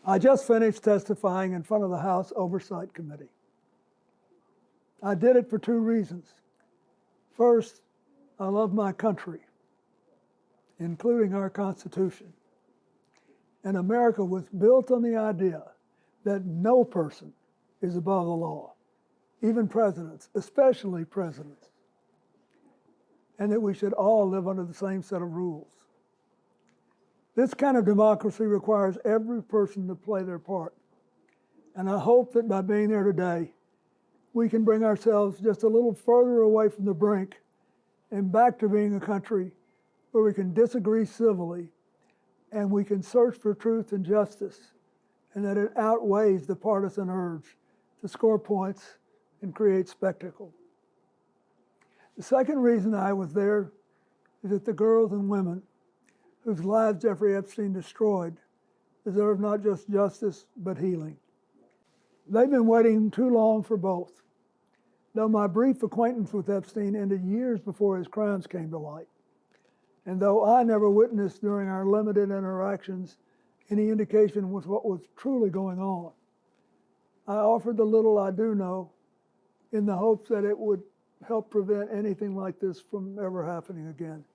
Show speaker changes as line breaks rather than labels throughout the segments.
I just finished testifying in front of the House Oversight Committee. I did it for two reasons. First, I love my country, including our Constitution. And America was built on the idea that no person is above the law, even presidents, especially presidents, and that we should all live under the same set of rules. This kind of democracy requires every person to play their part. And I hope that by being there today, we can bring ourselves just a little further away from the brink and back to being a country where we can disagree civilly and we can search for truth and justice, and that it outweighs the partisan urge to score points and create spectacle. The second reason I was there is that the girls and women whose lives Jeffrey Epstein destroyed deserve not just justice, but healing. They've been waiting too long for both. Though my brief acquaintance with Epstein ended years before his crimes came to light, and though I never witnessed during our limited interactions any indication with what was truly going on, I offered the little I do know in the hopes that it would help prevent anything like this from ever happening again.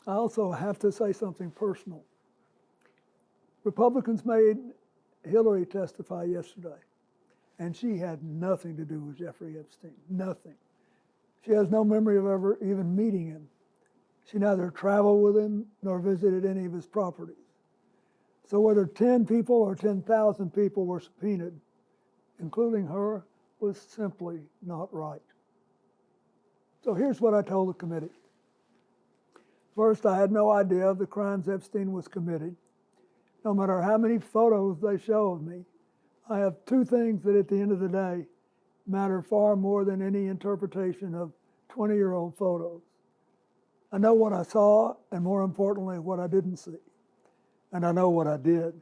I also have to say something personal. Republicans made Hillary testify yesterday, and she had nothing to do with Jeffrey Epstein, nothing. She has no memory of ever even meeting him. She neither traveled with him nor visited any of his properties. So whether 10 people or 10,000 people were subpoenaed, including her, was simply not right. So here's what I told the committee. First, I had no idea of the crimes Epstein was committing. No matter how many photos they show of me, I have two things that at the end of the day matter far more than any interpretation of 20-year-old photos. I know what I saw, and more importantly, what I didn't see. And I know what I did,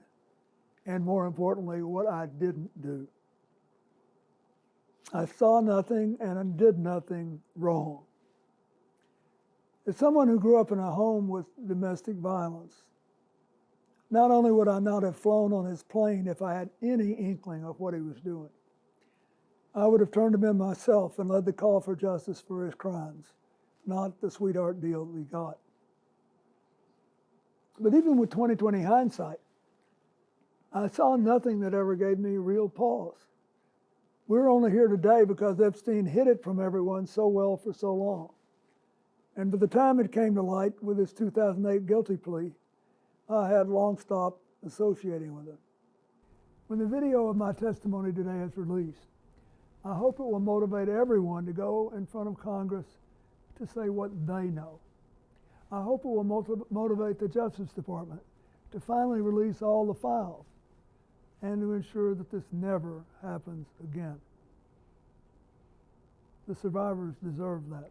and more importantly, what I didn't do. I saw nothing and I did nothing wrong. As someone who grew up in a home with domestic violence, not only would I not have flown on his plane if I had any inkling of what he was doing, I would have turned him in myself and led the call for justice for his crimes, not the sweetheart deal that we got. But even with 20/20 hindsight, I saw nothing that ever gave me real pause. We're only here today because Epstein hid it from everyone so well for so long. And by the time it came to light with his 2008 guilty plea, I had long stopped associating with him. When the video of my testimony today is released, I hope it will motivate everyone to go in front of Congress to say what they know. I hope it will motivate the Justice Department to finally release all the files and to ensure that this never happens again. The survivors deserve that.